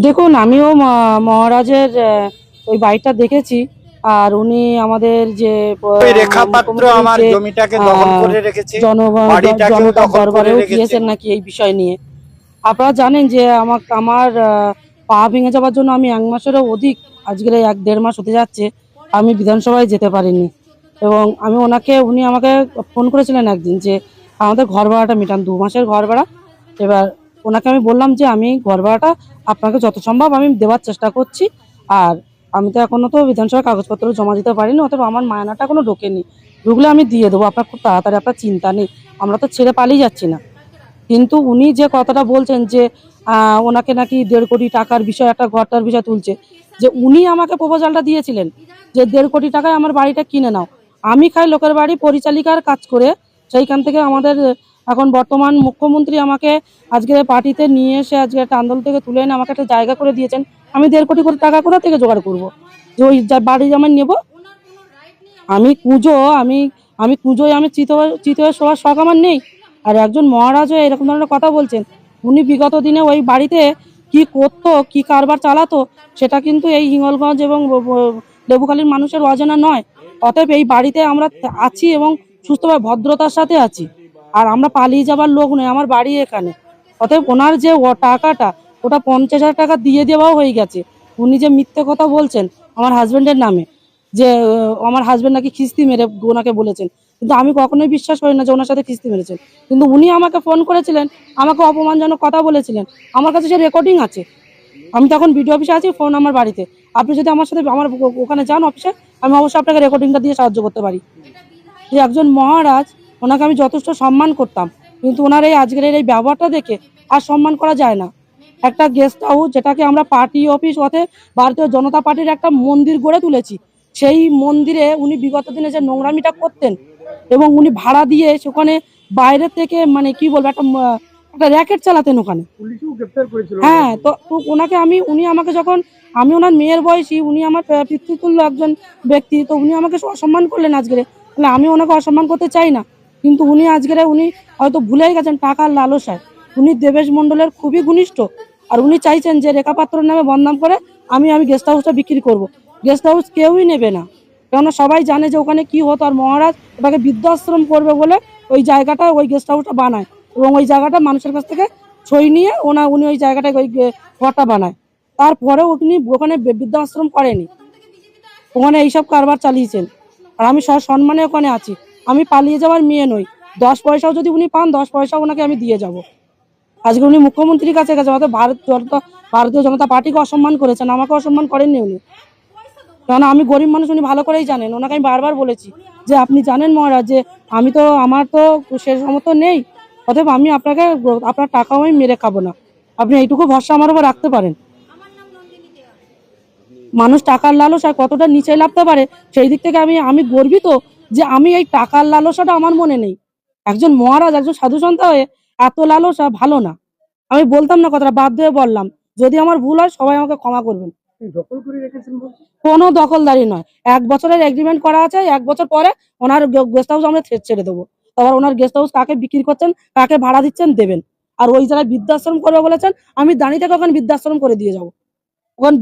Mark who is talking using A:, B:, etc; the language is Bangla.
A: দেখুন, আমিও মহারাজের ওই বাড়িটা দেখেছি। আর উনি আমাদের যে
B: ওই রেখা পাত্র
A: মুখ্যমন্ত্রীর
B: আমার
A: যে
B: জমিটাকে দখল করে রেখেছে, বাড়িটাকেও
A: জনতার
B: দখল করে
A: দরবারেও
B: রেখেছে।
A: গিয়েছেন নাকি এই বিষয় নিয়ে। আপনারা জানেন যে আমার পা ভেঙে যাওয়ার জন্য আমি 1 মাসেরও অধিক, আজকের এই 1-1.5 মাস হতে যাচ্ছে, আমি বিধানসভায় যেতে পারিনি। এবং উনি আমাকে ফোন করেছিলেন একদিন যে আমাদের ঘর ভাড়াটা মেটান, 2 মাসের ঘর ভাড়া। এবার ওনাকে আমি বললাম যে আমি ঘর ভাড়াটা আপনাকে যত সম্ভব আমি দেওয়ার চেষ্টা করছি। আর আমি তো এখনো তো বিধানসভার কাগজপত্র জমা দিতে পারিনি, অতএব আমার মায়নাটা এখনো ঢোকেনি। ঢুকলে আমি দিয়ে দেবো, আপনার খুব তাড়াতাড়ি, আপনার চিন্তা নেই। আমরা তো ছেড়ে পালিয়ে যাচ্ছি না। কিন্তু উনি যে কথাটা বলছেন যে ওনাকে নাকি 1.5 কোটি টাকার বিষয়, একটা ঘরটার বিষয় তুলছে, যে উনি আমাকে প্রপোজালটা দিয়েছিলেন যে 1.5 কোটি টাকায় আমার বাড়িটা কিনে নাও। আমি খাই লোকের বাড়ি পরিচালিকার কাজ করে। সেইখান থেকে আমাদের এখন বর্তমান মুখ্যমন্ত্রী আমাকে আজকে পার্টিতে নিয়ে এসে আজকে একটা আন্দোলন থেকে তুলে এনে আমাকে একটা জায়গা করে দিয়েছেন। আমি 1.5 কোটি করে টাকা কোথা থেকে জোগাড় করবো যে ওই বাড়ি আমার নেবো? আমি কুঁজো, আমি আমি কুঁজোয় আমি চিত হয়ে শোয়ার শখ আমার নেই। আর একজন মহারাজ হয়ে এরকম ধরনের কথা বলছেন। উনি বিগত দিনে ওই বাড়িতে কি করতো, কি কারবার চালাতো, সেটা কিন্তু এই হিঙ্গলগঞ্জ এবং লেবুখালীর মানুষের অজানা নয়। অতএব এই বাড়িতে আমরা আছি এবং সুস্থভাবে ভদ্রতার সাথে আছি। আর আমরা পালিয়ে যাবার লোক নয়, আমার বাড়ি এখানে। অতএব ওনার যে টাকাটা, ওটা 50,000 টাকা দিয়ে দেওয়াও হয়ে গেছে। উনি যে মিথ্যে কথা বলছেন আমার হাজবেন্ডের নামে, যে আমার হাজবেন্ড নাকি খিস্তি মেরে ওনাকে বলেছেন, কিন্তু আমি কখনোই বিশ্বাস করি না যে ওনার সাথে খিস্তি মেরেছেন। কিন্তু উনি আমাকে ফোন করেছিলেন, আমাকে অপমানজনক কথা বলেছিলেন। আমার কাছে সে রেকর্ডিং আছে। আমি তখন বিডিও অফিসে আছি, ফোন আমার বাড়িতে। আপনি যদি আমার সাথে আমার ওখানে যান অফিসে, আমি অবশ্যই আপনাকে রেকর্ডিংটা দিয়ে সাহায্য করতে পারি। যে একজন মহারাজ, ওনাকে আমি যথেষ্ট সম্মান করতাম, কিন্তু ওনার এই আজকের এই ব্যবহারটা দেখে আর সম্মান করা যায় না। একটা গেস্ট হাউস, যেটাকে আমরা পার্টি অফিস হতে ভারতীয় জনতা পার্টির একটা মন্দির গড়ে তুলেছি, সেই মন্দিরে উনি বিগত দিনে যে নোংরামিটা করতেন, এবং উনি ভাড়া দিয়ে সেখানে বাইরে থেকে, মানে কি বলবো, একটা র্যাকেট চালাতেন ওখানে। হ্যাঁ, তো উনি আমাকে যখন, আমি ওনার মেয়ের বয়সী, উনি আমার পিতৃতুল্য একজন ব্যক্তি, তো উনি আমাকে অসম্মান করলেন আজকে। তাহলে আমি ওনাকে অসম্মান করতে চাই না। কিন্তু উনি হয়তো ভুলেই গেছেন টাকার লালসায়। উনি দেবেশ মণ্ডলের খুবই ঘনিষ্ঠ। আর উনি চাইছেন যে রেখা পাত্রর নামে বদনাম করে আমি গেস্ট হাউসটা বিক্রি করব। গেস্ট হাউস কেউই নেবে না, কেননা সবাই জানে যে ওখানে কি হতো। আর মহারাজ ওটাকে বৃদ্ধাশ্রম করবে বলে ওই জায়গাটা, ওই গেস্ট হাউসটা বানায়, এবং ওই জায়গাটা মানুষের কাছ থেকে সই নিয়ে উনি ওই জায়গাটায় ওই ঘরটা বানায়। তারপরেও উনি ওখানে বৃদ্ধাশ্রম করেনি, ওখানে এইসব কারবার চালিয়েছেন। আর আমি সম্মানে ওখানে আছি। আমি পালিয়ে যাওয়ার মেয়ে নই। 10 পয়সাও যদি উনি পান, 10 পয়সাও ওনাকে আমি দিয়ে যাব। আজকে উনি মুখ্যমন্ত্রীর কাছে গেছে, হয়তো ভারতীয় জনতা পার্টিকে অসম্মান করেছেন, আমাকে অসম্মান করেননি উনি। কারণ আমি গরিব মানুষ, উনি ভালো করেই জানেন। ওনাকে আমি বারবার বলেছি যে আপনি জানেন মহারাজ যে আমার তো সে সমর্থ নেই, অতএব আমি আপনার টাকাও আমি মেরে খাবো না। আপনি এইটুকু ভরসা আমার উপর রাখতে পারেন। মানুষ টাকার লালসায় কতটা নিচে নামতে পারে, সেই দিক থেকে আমি গর্বিত যে আমি এই টাকার লালসাটা আমার মনে নেই। একজন মহারাজ, একজন সাধু সন্ত হয়ে এত লালসা ভালো না। আমি বলতাম না, কথাটা বাধ্য হয়ে বললাম। যদি আমার ভুল হয় সবাই আমাকে ক্ষমা করবেন। কোনো দখলদারি নয়, 1 বছরের এগ্রিমেন্ট করা আছে। 1 বছর পরে ওনার গেস্ট হাউস আমরা ছেড়ে দেবো। তারপর ওনার গেস্ট হাউস কাকে বিক্রি করছেন, কাকে ভাড়া দিচ্ছেন দেবেন। আর ওই জায়গায় বৃদ্ধাশ্রম করবে বলেছেন, আমি দাঁড়িয়ে থেকে ওখানে বৃদ্ধাশ্রম করে দিয়ে যাবো। ওখানে